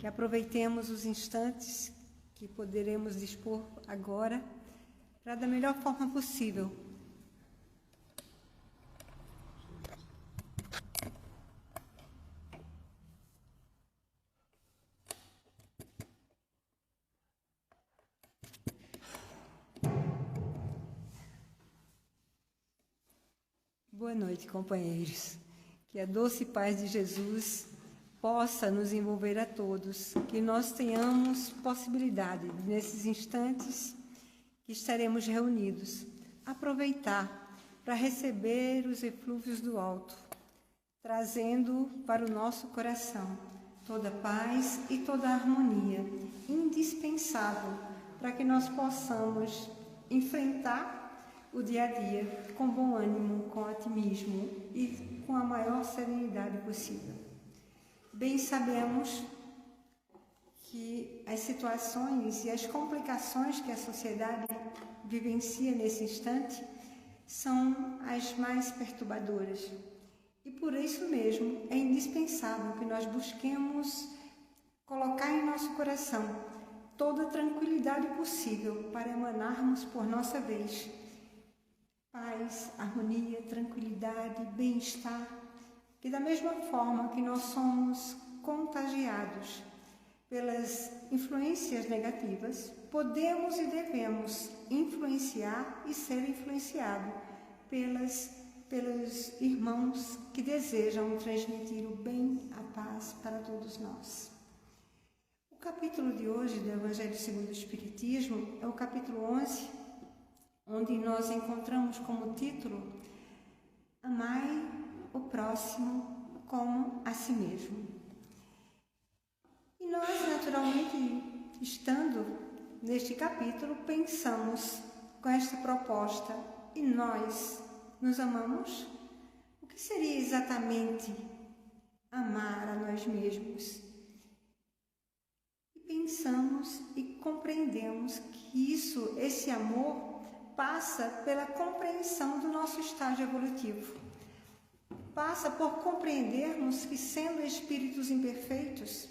que aproveitemos os instantes que poderemos dispor agora para da melhor forma possível Boa noite, companheiros. Que a doce paz de Jesus possa nos envolver a todos, que nós tenhamos possibilidade, nesses instantes que estaremos reunidos, aproveitar para receber os eflúvios do alto, trazendo para o nosso coração toda a paz e toda a harmonia, indispensável para que nós possamos enfrentar o dia a dia com bom ânimo, com otimismo e com a maior serenidade possível. Bem sabemos que as situações e as complicações que a sociedade vivencia nesse instante são as mais perturbadoras. E por isso mesmo é indispensável que nós busquemos colocar em nosso coração toda a tranquilidade possível para emanarmos por nossa vez paz, harmonia, tranquilidade, bem-estar, que da mesma forma que nós somos contagiados pelas influências negativas, podemos e devemos influenciar e ser influenciados pelos irmãos que desejam transmitir o bem, a paz para todos nós. O capítulo de hoje do Evangelho segundo o Espiritismo é o capítulo 11, onde nós encontramos como título Amai o próximo como a si mesmo. E nós, naturalmente, estando neste capítulo, pensamos com esta proposta: e nós nos amamos? O que seria exatamente amar a nós mesmos? E pensamos e compreendemos que esse amor passa pela compreensão do nosso estágio evolutivo. Passa por compreendermos que, sendo espíritos imperfeitos,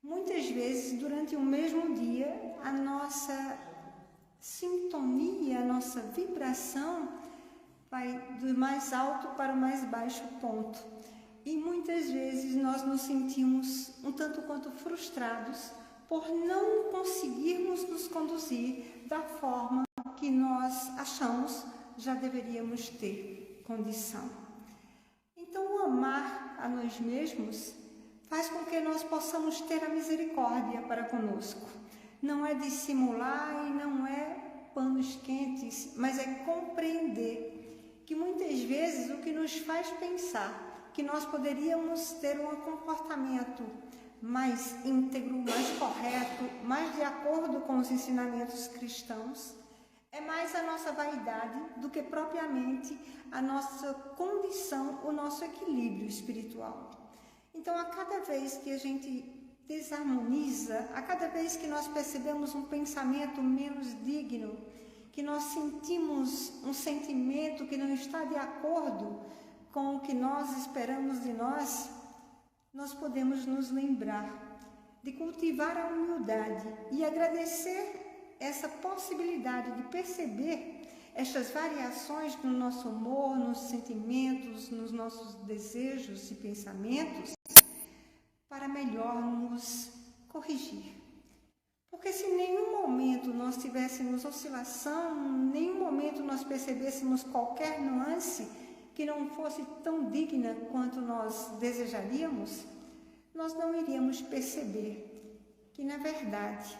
muitas vezes, durante o mesmo dia, a nossa sintonia, a nossa vibração vai do mais alto para o mais baixo ponto. E muitas vezes nós nos sentimos um tanto quanto frustrados por não conseguirmos nos conduzir da forma que nós achamos já deveríamos ter condição. Então, o amar a nós mesmos faz com que nós possamos ter a misericórdia para conosco. Não é dissimular e não é panos quentes, mas é compreender que muitas vezes o que nos faz pensar que nós poderíamos ter um comportamento mais íntegro, mais correto, mais de acordo com os ensinamentos cristãos, é mais a nossa vaidade do que propriamente a nossa condição, o nosso equilíbrio espiritual. Então, a cada vez que a gente desarmoniza, a cada vez que nós percebemos um pensamento menos digno, que nós sentimos um sentimento que não está de acordo com o que nós esperamos de nós, nós podemos nos lembrar de cultivar a humildade e agradecer essa possibilidade de perceber estas variações no nosso humor, nos sentimentos, nos nossos desejos e pensamentos, para melhor nos corrigir. Porque se em nenhum momento nós tivéssemos oscilação, em nenhum momento nós percebêssemos qualquer nuance que não fosse tão digna quanto nós desejaríamos, nós não iríamos perceber que, na verdade,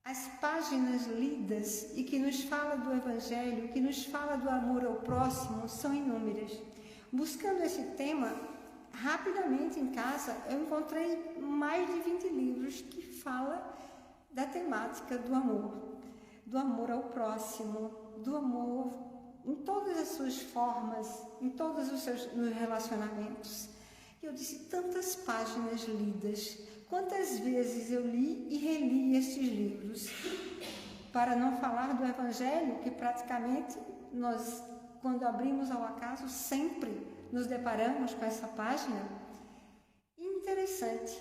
as páginas lidas e que nos fala do Evangelho, que nos fala do amor ao próximo, são inúmeras. Buscando esse tema, rapidamente em casa, eu encontrei mais de 20 livros que falam da temática do amor ao próximo, do amor em todas as suas formas, em todos os seus relacionamentos. E eu disse, tantas páginas lidas, quantas vezes eu li e reli estes livros, para não falar do Evangelho, que praticamente nós, quando abrimos ao acaso, sempre nos deparamos com essa página. Interessante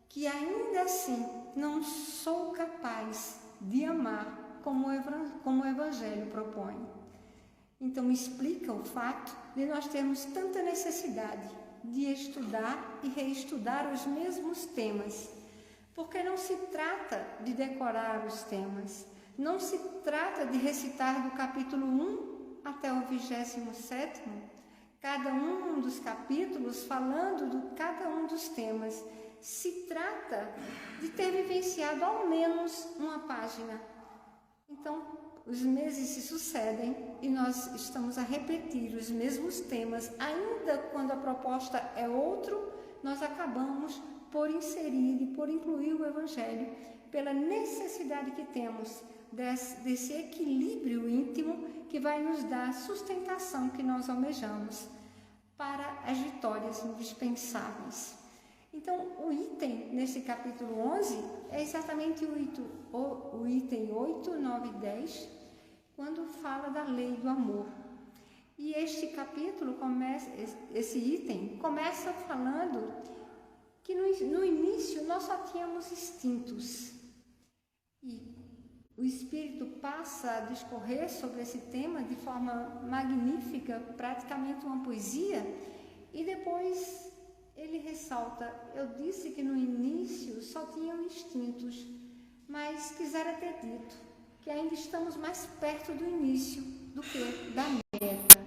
que ainda assim não sou capaz de amar como o Evangelho propõe? Então me explica o fato de nós termos tanta necessidade de estudar e reestudar os mesmos temas, porque não se trata de decorar os temas, não se trata de recitar do capítulo 1 até o 27º, cada um dos capítulos falando de cada um dos temas. Se trata de ter vivenciado ao menos uma página. Então, os meses se sucedem e nós estamos a repetir os mesmos temas, ainda quando a proposta é outro, nós acabamos por inserir e por incluir o Evangelho, pela necessidade que temos desse equilíbrio íntimo que vai nos dar a sustentação que nós almejamos para as vitórias indispensáveis. Então, o item nesse capítulo 11 é exatamente o item 8, 9 e 10, quando fala da lei do amor. E este capítulo, esse item, começa falando que no início nós só tínhamos instintos. E o Espírito passa a discorrer sobre esse tema de forma magnífica, praticamente uma poesia, e depois ele ressalta: eu disse que no início só tinham instintos, mas quisera ter dito que ainda estamos mais perto do início do que da meta.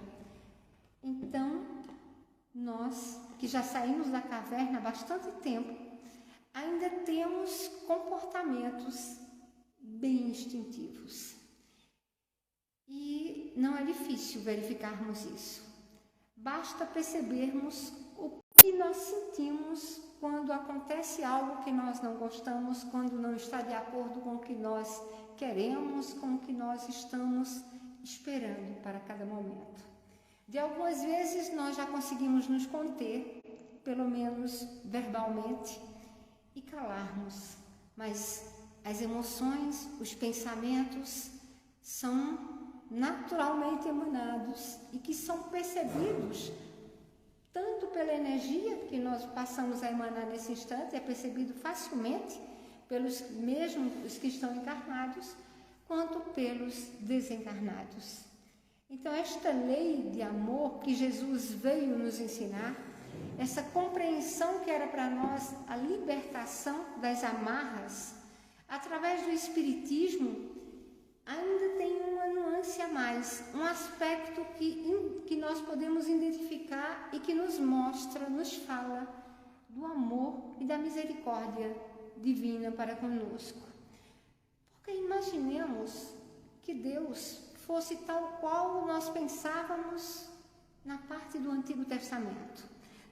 Então, nós que já saímos da caverna há bastante tempo, ainda temos comportamentos bem instintivos. E não é difícil verificarmos isso. Basta percebermos o que nós sentimos quando acontece algo que nós não gostamos, quando não está de acordo com o que nós queremos, com o que nós estamos esperando para cada momento. De algumas vezes nós já conseguimos nos conter, pelo menos verbalmente, e calarmos, mas as emoções, os pensamentos são naturalmente emanados e que são percebidos tanto pela energia que nós passamos a emanar nesse instante, é percebido facilmente pelos mesmos que estão encarnados, quanto pelos desencarnados. Então, esta lei de amor que Jesus veio nos ensinar, essa compreensão que era para nós a libertação das amarras, através do Espiritismo, ainda tem uma nuance a mais, um aspecto que nós podemos identificar e que nos mostra, nos fala do amor e da misericórdia divina para conosco. Porque imaginemos que Deus fosse tal qual nós pensávamos na parte do Antigo Testamento.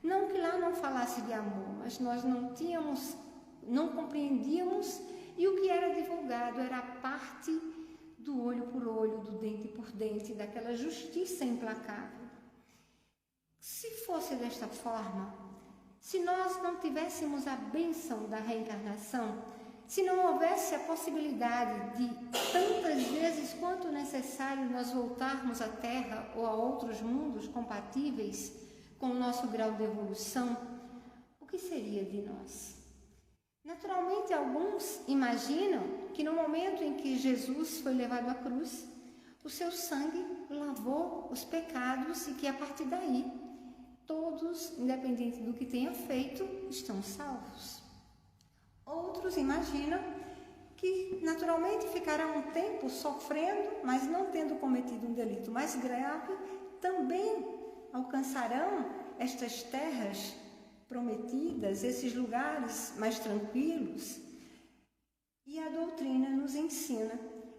Não que lá não falasse de amor, mas nós não compreendíamos, e o que era divulgado era a parte do olho por olho, do dente por dente, daquela justiça implacável. Se fosse desta forma, se nós não tivéssemos a bênção da reencarnação, se não houvesse a possibilidade de, tantas vezes quanto necessário, nós voltarmos à Terra ou a outros mundos compatíveis com o nosso grau de evolução, o que seria de nós? Naturalmente, alguns imaginam que no momento em que Jesus foi levado à cruz, o seu sangue lavou os pecados e que a partir daí, todos, independente do que tenham feito, estão salvos. Outros imaginam que naturalmente ficarão um tempo sofrendo, mas não tendo cometido um delito mais grave, também alcançarão estas terras prometidas, esses lugares mais tranquilos. E a doutrina nos ensina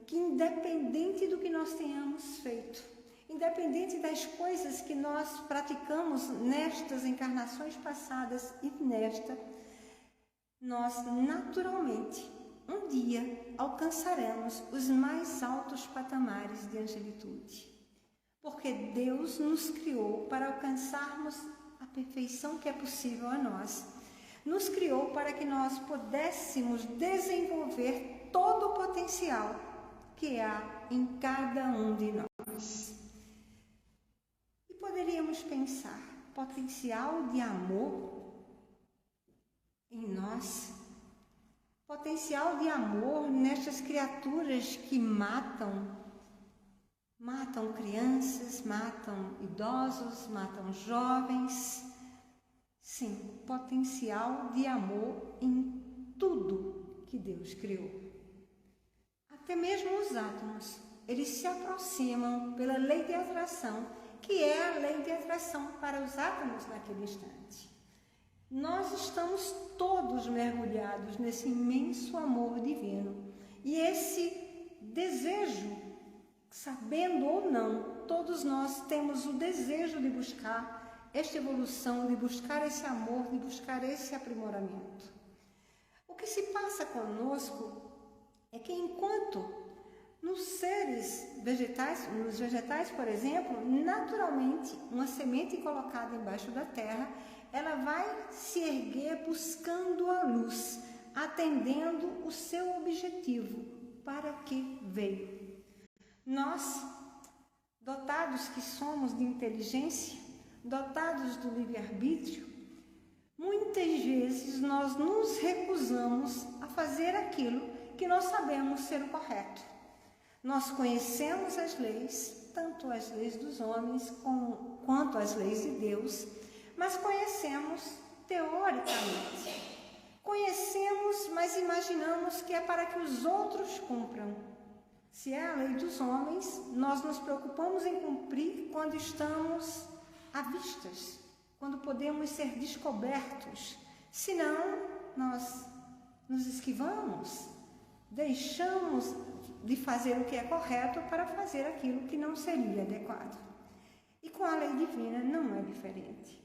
que, independente do que nós tenhamos feito, independente das coisas que nós praticamos nestas encarnações passadas e nesta, nós naturalmente um dia alcançaremos os mais altos patamares de angelitude. Porque Deus nos criou para alcançarmos a perfeição que é possível a nós. Nos criou para que nós pudéssemos desenvolver todo o potencial que há em cada um de nós. E poderíamos pensar, potencial de amor em nós? potencial de amor nestas criaturas que matam crianças, matam idosos, matam jovens. Sim, potencial de amor em tudo que Deus criou. Até mesmo os átomos, eles se aproximam pela lei de atração, que é a lei de atração para os átomos naquele instante. Nós estamos todos mergulhados nesse imenso amor divino. E esse desejo, sabendo ou não, todos nós temos o desejo de buscar esta evolução, de buscar esse amor, de buscar esse aprimoramento. O que se passa conosco é que enquanto nos vegetais, por exemplo, naturalmente, uma semente colocada embaixo da terra, ela vai se erguer buscando a luz, atendendo o seu objetivo, para que veio. Nós, dotados que somos de inteligência, dotados do livre-arbítrio, muitas vezes nós nos recusamos a fazer aquilo que nós sabemos ser o correto. Nós conhecemos as leis, tanto as leis dos homens quanto as leis de Deus, mas conhecemos teoricamente. Conhecemos, mas imaginamos que é para que os outros cumpram. Se é a lei dos homens, nós nos preocupamos em cumprir quando estamos à vistas, quando podemos ser descobertos. Senão, nós nos esquivamos, deixamos de fazer o que é correto para fazer aquilo que não seria adequado. E com a lei divina não é diferente.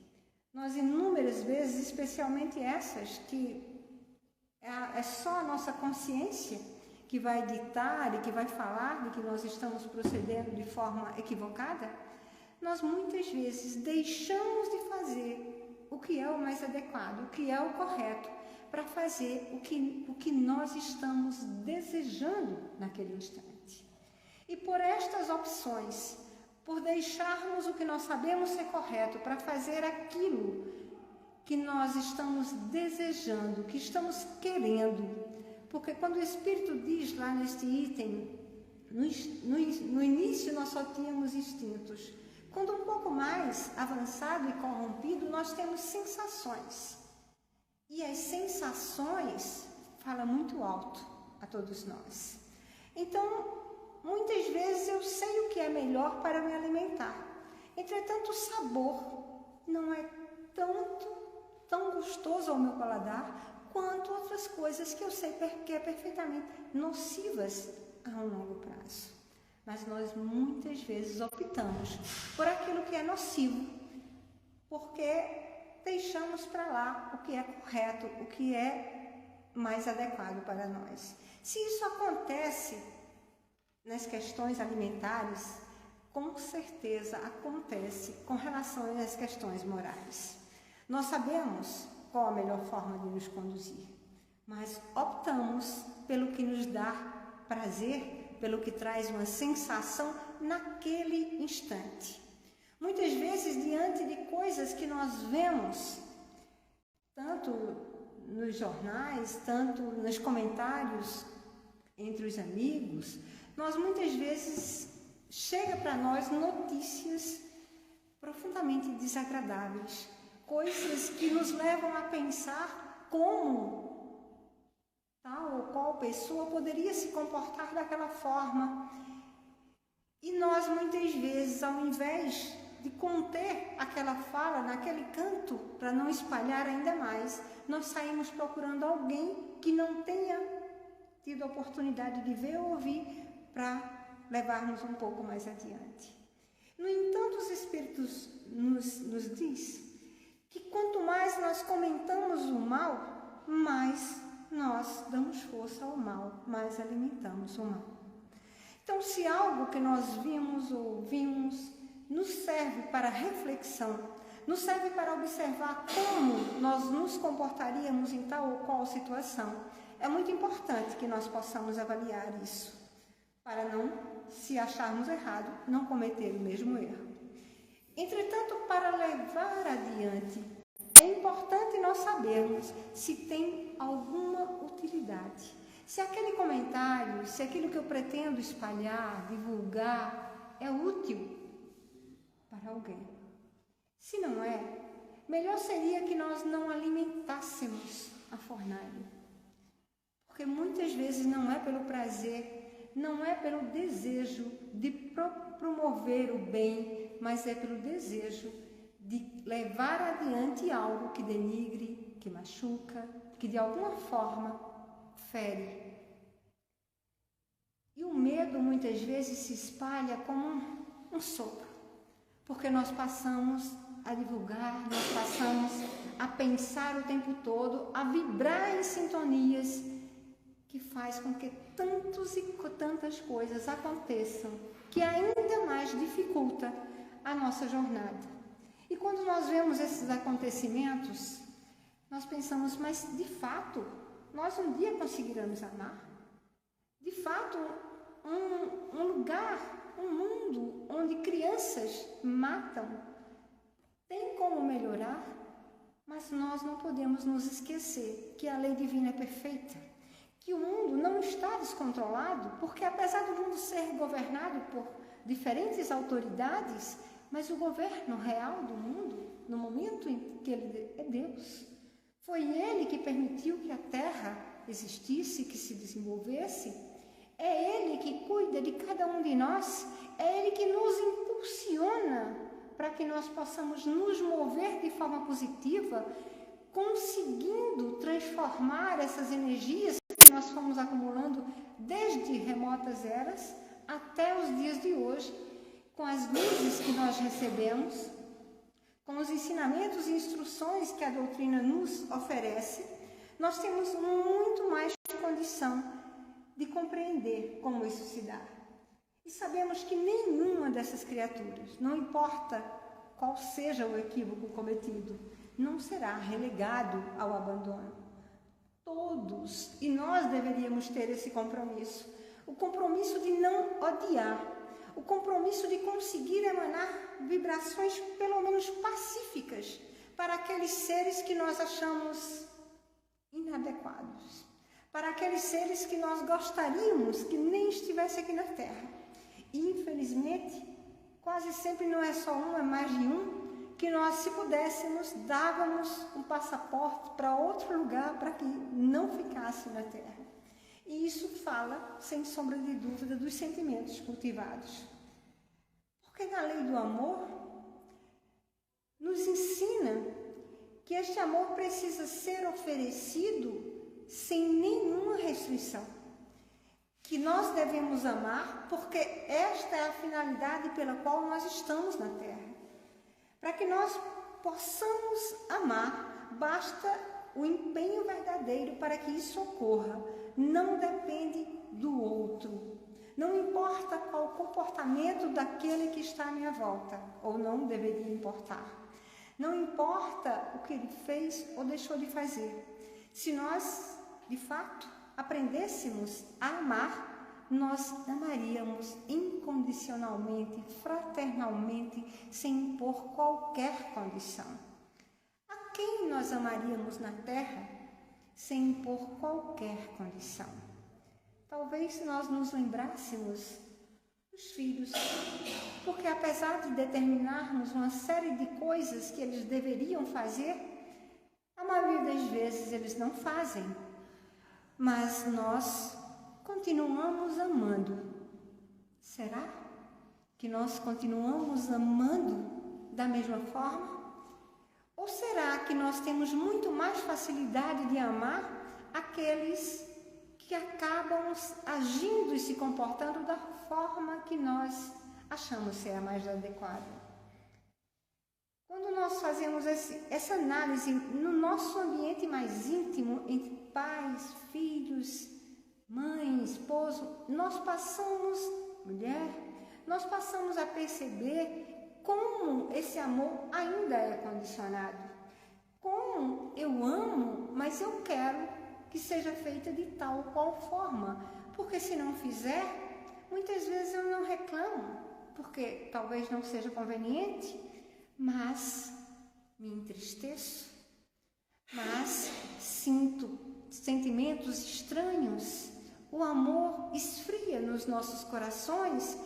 Nós inúmeras vezes, especialmente essas que é só a nossa consciência que vai ditar e que vai falar de que nós estamos procedendo de forma equivocada, nós muitas vezes deixamos de fazer o que é o mais adequado, o que é o correto, para fazer o que nós estamos desejando naquele instante. E por estas opções, por deixarmos o que nós sabemos ser correto para fazer aquilo que nós estamos desejando, que estamos querendo, porque quando o Espírito diz lá neste item, no início nós só tínhamos instintos. Quando um pouco mais avançado e corrompido, nós temos sensações. E as sensações falam muito alto a todos nós. Então, muitas vezes eu sei o que é melhor para me alimentar. Entretanto, o sabor não é tão gostoso ao meu paladar quanto outras coisas que eu sei que é perfeitamente nocivas a um longo prazo. Mas nós muitas vezes optamos por aquilo que é nocivo, porque deixamos para lá o que é correto, o que é mais adequado para nós. Se isso acontece nas questões alimentares, com certeza acontece com relação às questões morais. Nós sabemos qual a melhor forma de nos conduzir, mas optamos pelo que nos dá prazer, pelo que traz uma sensação naquele instante. Muitas vezes, diante de coisas que nós vemos, tanto nos jornais, tanto nos comentários entre os amigos, nós muitas vezes chega para nós notícias profundamente desagradáveis, coisas que nos levam a pensar como tal ou qual pessoa poderia se comportar daquela forma. E nós muitas vezes, ao invés de conter aquela fala naquele canto para não espalhar ainda mais, nós saímos procurando alguém que não tenha tido a oportunidade de ver ou ouvir para levarmos um pouco mais adiante. No entanto, os Espíritos nos diz que quanto mais nós comentamos o mal, mais nós damos força ao mal, mais alimentamos o mal. Então, se algo que nós vimos ou ouvimos nos serve para reflexão, nos serve para observar como nós nos comportaríamos em tal ou qual situação, é muito importante que nós possamos avaliar isso, para não, se acharmos errado, não cometer o mesmo erro. Entretanto, para levar adiante, é importante nós sabermos se tem alguma utilidade. Se aquele comentário, se aquilo que eu pretendo espalhar, divulgar, é útil para alguém. Se não é, melhor seria que nós não alimentássemos a fornalha. Porque muitas vezes não é pelo prazer, não é pelo desejo de promover o bem, mas é pelo desejo de levar adiante algo que denigre, que machuca, que de alguma forma fere. E o medo muitas vezes se espalha como um sopro, porque nós passamos a divulgar, nós passamos a pensar o tempo todo, a vibrar em sintonias que faz com que tantas coisas aconteçam, que ainda mais dificulta a nossa jornada. E quando nós vemos esses acontecimentos, nós pensamos, mas de fato, nós um dia conseguiremos amar? De fato, um lugar, um mundo onde crianças matam, tem como melhorar? Mas nós não podemos nos esquecer que a lei divina é perfeita, que o mundo não está descontrolado, porque apesar do mundo ser governado por diferentes autoridades, mas o governo real do mundo, no momento em que ele é Deus, foi Ele que permitiu que a Terra existisse, que se desenvolvesse. É Ele que cuida de cada um de nós, é Ele que nos impulsiona para que nós possamos nos mover de forma positiva, conseguindo transformar essas energias que nós fomos acumulando desde remotas eras até os dias de hoje, com as luzes que nós recebemos, com os ensinamentos e instruções que a doutrina nos oferece. Nós temos muito mais condição de compreender como isso se dá. E sabemos que nenhuma dessas criaturas, não importa qual seja o equívoco cometido, não será relegado ao abandono. Todos, e nós deveríamos ter esse compromisso, o compromisso de não odiar, o compromisso de conseguir emanar vibrações pelo menos pacíficas para aqueles seres que nós achamos inadequados, para aqueles seres que nós gostaríamos que nem estivesse aqui na Terra. E, infelizmente, quase sempre não é só um, é mais de um, que nós, se pudéssemos, dávamos um passaporte para outro lugar para que não ficasse na Terra. E isso fala, sem sombra de dúvida, dos sentimentos cultivados. Porque na lei do amor, nos ensina que este amor precisa ser oferecido sem nenhuma restrição. Que nós devemos amar porque esta é a finalidade pela qual nós estamos na Terra. Para que nós possamos amar, basta o empenho verdadeiro para que isso ocorra. Não depende do outro. Não importa qual o comportamento daquele que está à minha volta, ou não deveria importar. Não importa o que ele fez ou deixou de fazer. Se nós, de fato, aprendêssemos a amar, nós amaríamos incondicionalmente, fraternalmente, sem impor qualquer condição. A quem nós amaríamos na Terra sem impor qualquer condição? Talvez nós nos lembrássemos dos filhos, porque apesar de determinarmos uma série de coisas que eles deveriam fazer, a maioria das vezes eles não fazem, mas nós continuamos amando. Será que nós continuamos amando da mesma forma? Ou será que nós temos muito mais facilidade de amar aqueles que acabam agindo e se comportando da forma que nós achamos ser a mais adequada? Quando nós fazemos essa análise no nosso ambiente mais íntimo, entre pais, filhos, mãe, esposo, nós passamos a perceber como esse amor ainda é condicionado. Como eu amo, mas eu quero que seja feita de tal qual forma, porque se não fizer, muitas vezes eu não reclamo, porque talvez não seja conveniente, mas me entristeço, mas sinto sentimentos estranhos, o amor esfria nos nossos corações,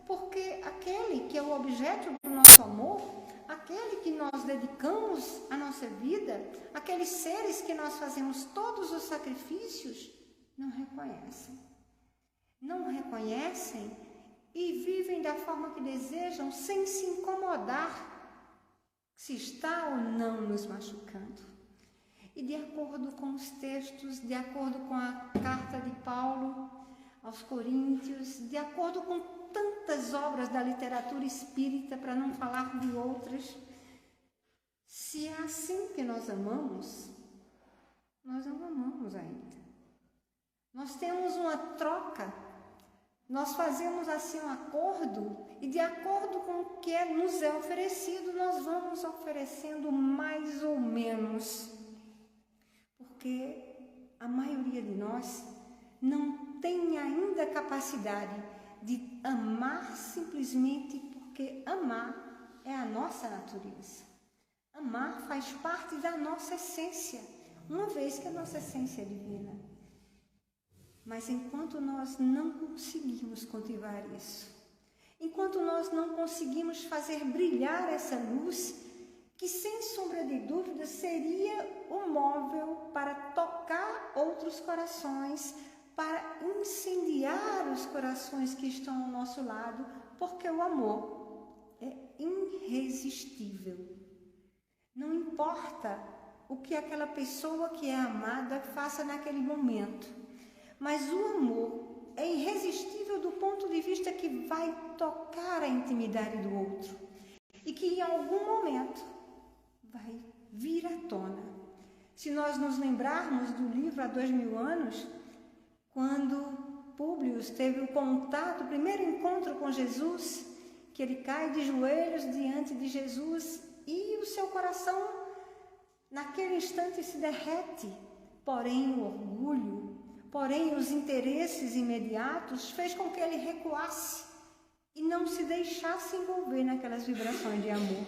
porque aquele que é o objeto do nosso amor, aquele que nós dedicamos a nossa vida, aqueles seres que nós fazemos todos os sacrifícios, não reconhecem. Não reconhecem e vivem da forma que desejam, sem se incomodar se está ou não nos machucando. E de acordo com os textos, de acordo com a carta de Paulo aos Coríntios, de acordo com tantas obras da literatura espírita, para não falar de outras, se é assim que nós amamos, nós não amamos ainda. Nós temos uma troca, nós fazemos assim um acordo, e de acordo com o que nos é oferecido, nós vamos oferecendo mais ou menos. Porque a maioria de nós não tem ainda capacidade de amar simplesmente porque amar é a nossa natureza. Amar faz parte da nossa essência, uma vez que a nossa essência é divina. Mas enquanto nós não conseguimos cultivar isso, enquanto nós não conseguimos fazer brilhar essa luz, que sem sombra de dúvida seria o móvel para tocar outros corações, para incendiar os corações que estão ao nosso lado, porque o amor é irresistível. Não importa o que aquela pessoa que é amada faça naquele momento, mas o amor é irresistível do ponto de vista que vai tocar a intimidade do outro e que em algum momento vai vir à tona. Se nós nos lembrarmos do livro Há 2000 anos, quando Públio teve o contato, o primeiro encontro com Jesus, que ele cai de joelhos diante de Jesus e o seu coração naquele instante se derrete, porém o orgulho, porém os interesses imediatos fez com que ele recuasse e não se deixasse envolver naquelas vibrações de amor.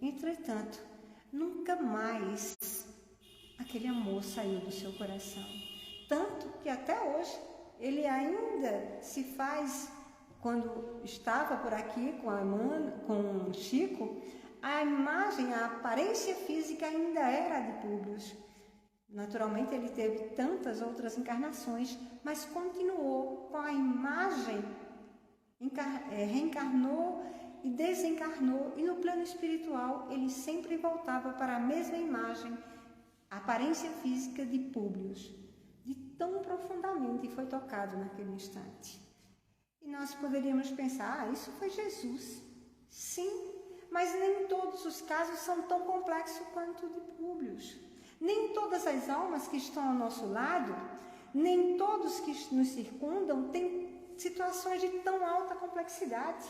Entretanto, nunca mais aquele amor saiu do seu coração. Tanto que até hoje ele ainda se faz, quando estava por aqui com Chico, a imagem, a aparência física ainda era a de Públio. Naturalmente ele teve tantas outras encarnações, mas continuou com a imagem, reencarnou e desencarnou, e no plano espiritual ele sempre voltava para a mesma imagem, a aparência física de Públio, de tão profundamente foi tocado naquele instante. E nós poderíamos pensar, isso foi Jesus. Sim, mas nem todos os casos são tão complexos quanto o de Públio. Nem todas as almas que estão ao nosso lado, nem todos que nos circundam têm situações de tão alta complexidade.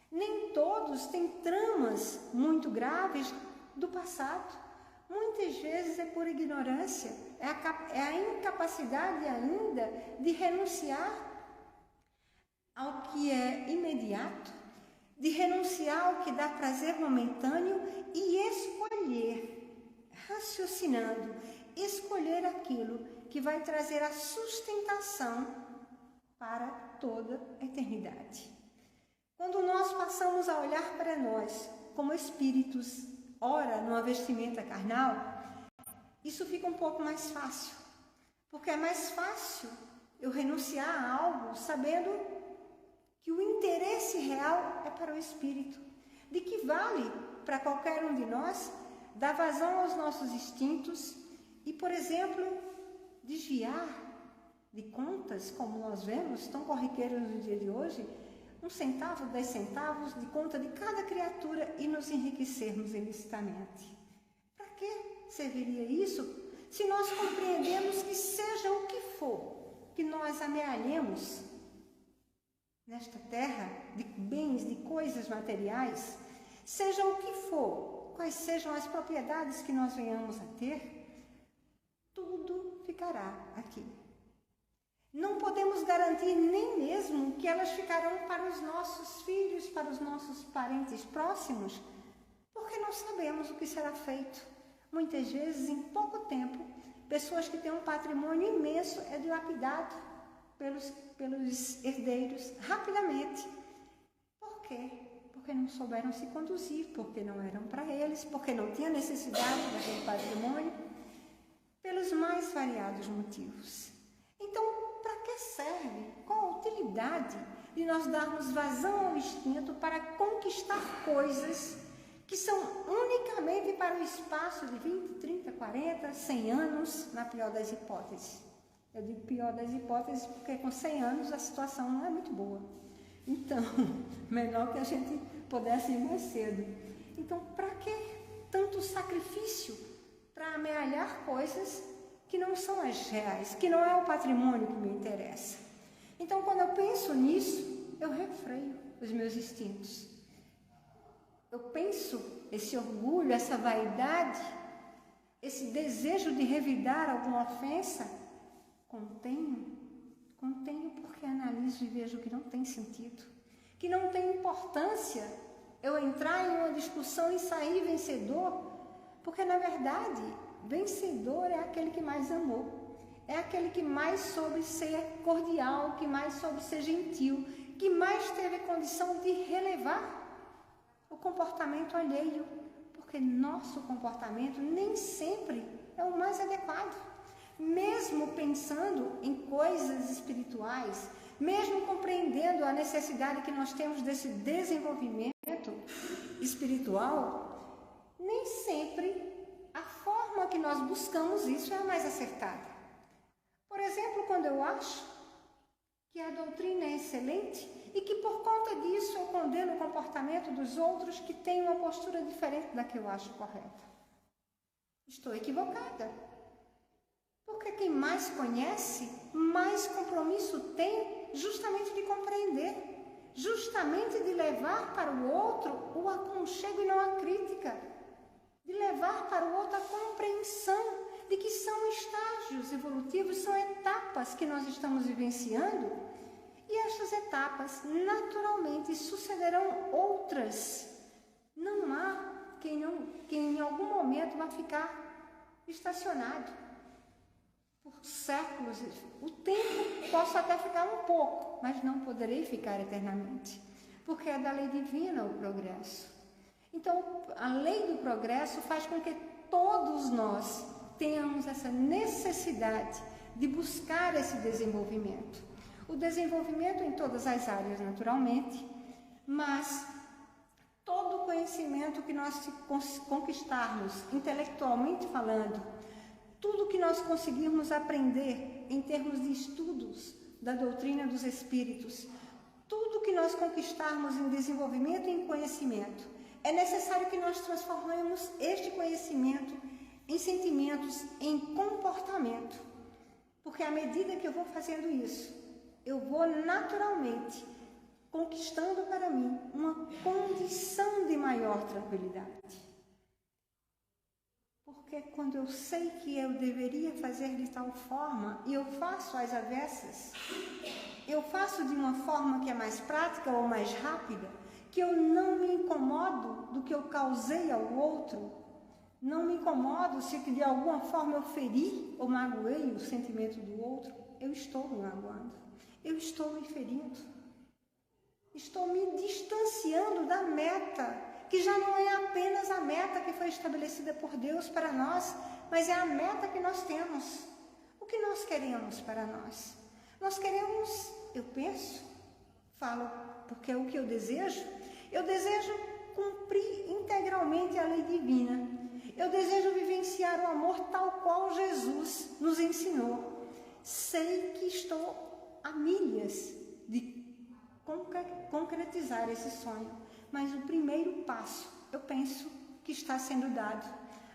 Nem todos têm tramas muito graves do passado. Muitas vezes é por ignorância, é a incapacidade ainda de renunciar ao que é imediato, de renunciar ao que dá prazer momentâneo e escolher, raciocinando, escolher aquilo que vai trazer a sustentação para toda a eternidade. Quando nós passamos a olhar para nós como espíritos, ora numa vestimenta carnal, isso fica um pouco mais fácil, porque é mais fácil eu renunciar a algo sabendo que o interesse real é para o espírito, de que vale para qualquer um de nós dar vazão aos nossos instintos e, por exemplo, desviar de contas, como nós vemos, tão corriqueiras no dia de hoje, 1 centavo, 10 centavos de conta de cada criatura e nos enriquecermos ilicitamente. Para que serviria isso se nós compreendemos que seja o que for que nós amealhemos nesta terra de bens, de coisas materiais, seja o que for, quais sejam as propriedades que nós venhamos a ter, tudo ficará aqui. Não podemos garantir nem mesmo que elas ficarão para os nossos filhos, para os nossos parentes próximos, porque não sabemos o que será feito. Muitas vezes, em pouco tempo, pessoas que têm um patrimônio imenso é dilapidado, pelos herdeiros rapidamente. Por quê? Porque não souberam se conduzir, porque não eram para eles, porque não tinha necessidade daquele patrimônio, pelos mais variados motivos. Então, para que serve? Qual a utilidade de nós darmos vazão ao instinto para conquistar coisas que são unicamente para o espaço de 20, 30, 40, 100 anos, na pior das hipóteses? Eu digo pior das hipóteses porque com 100 anos a situação não é muito boa. Então, melhor que a gente pudesse ir mais cedo. Então, para que tanto sacrifício para amealhar coisas que não são as reais, que não é o patrimônio que me interessa? Então, quando eu penso nisso, eu refreio os meus instintos. Eu penso esse orgulho, essa vaidade, esse desejo de revidar alguma ofensa, contenho porque analiso e vejo que não tem sentido, que não tem importância eu entrar em uma discussão e sair vencedor, porque na verdade, vencedor é aquele que mais amou, é aquele que mais soube ser cordial, que mais soube ser gentil, que mais teve condição de relevar o comportamento alheio, porque nosso comportamento nem sempre é o mais adequado. Mesmo pensando em coisas espirituais, mesmo compreendendo a necessidade que nós temos desse desenvolvimento espiritual, nem sempre a forma que nós buscamos isso é a mais acertada. Por exemplo, quando eu acho que a doutrina é excelente e que por conta disso eu condeno o comportamento dos outros que têm uma postura diferente da que eu acho correta. Estou equivocada. Porque quem mais conhece, mais compromisso tem justamente de compreender, justamente de levar para o outro o aconchego e não a crítica, de levar para o outro a compreensão de que são estágios evolutivos, são etapas que nós estamos vivenciando, e estas etapas naturalmente sucederão outras. Não há quem em algum momento vai ficar estacionado por séculos. O tempo posso até ficar um pouco, mas não poderei ficar eternamente, porque é da lei divina o progresso. Então, a lei do progresso faz com que todos nós tenhamos essa necessidade de buscar esse desenvolvimento. O desenvolvimento em todas as áreas, naturalmente, mas todo o conhecimento que nós conquistarmos, intelectualmente falando, tudo que nós conseguirmos aprender em termos de estudos da doutrina dos Espíritos, tudo que nós conquistarmos em desenvolvimento e em conhecimento, é necessário que nós transformemos este conhecimento em sentimentos, em comportamento. Porque à medida que eu vou fazendo isso, eu vou naturalmente conquistando para mim uma condição de maior tranquilidade. Porque quando eu sei que eu deveria fazer de tal forma e eu faço às avessas, eu faço de uma forma que é mais prática ou mais rápida, que eu não me incomodo do que eu causei ao outro, não me incomodo se de alguma forma eu feri ou magoei o sentimento do outro, eu estou me magoando, eu estou me ferindo, estou me distanciando da meta, que já não é apenas a meta que foi estabelecida por Deus para nós, mas é a meta que nós temos. O que nós queremos para nós? Nós queremos, eu penso, falo porque é o que eu desejo cumprir integralmente a lei divina. Eu desejo vivenciar o amor tal qual Jesus nos ensinou. Sei que estou a milhas de concretizar esse sonho, mas o primeiro passo, eu penso que está sendo dado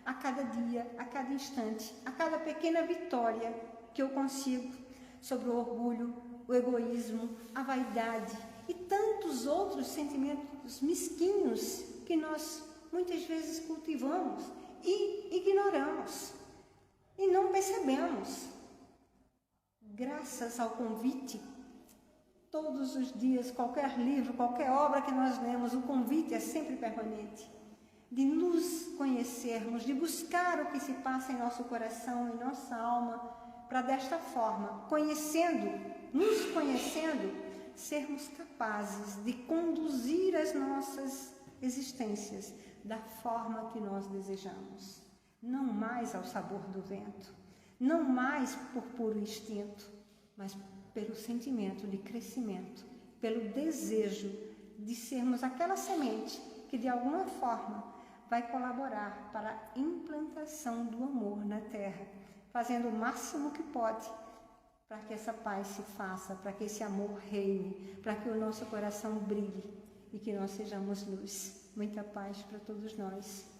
a cada dia, a cada instante, a cada pequena vitória que eu consigo sobre o orgulho, o egoísmo, a vaidade e tantos outros sentimentos mesquinhos que nós muitas vezes cultivamos e ignoramos e não percebemos. Graças ao convite, todos os dias, qualquer livro, qualquer obra que nós lemos, o convite é sempre permanente, de nos conhecermos, de buscar o que se passa em nosso coração, em nossa alma, para desta forma, nos conhecendo, sermos capazes de conduzir as nossas existências da forma que nós desejamos. Não mais ao sabor do vento, não mais por puro instinto, mas pelo sentimento de crescimento, pelo desejo de sermos aquela semente que de alguma forma vai colaborar para a implantação do amor na terra, fazendo o máximo que pode para que essa paz se faça, para que esse amor reine, para que o nosso coração brilhe e que nós sejamos luz. Muita paz para todos nós.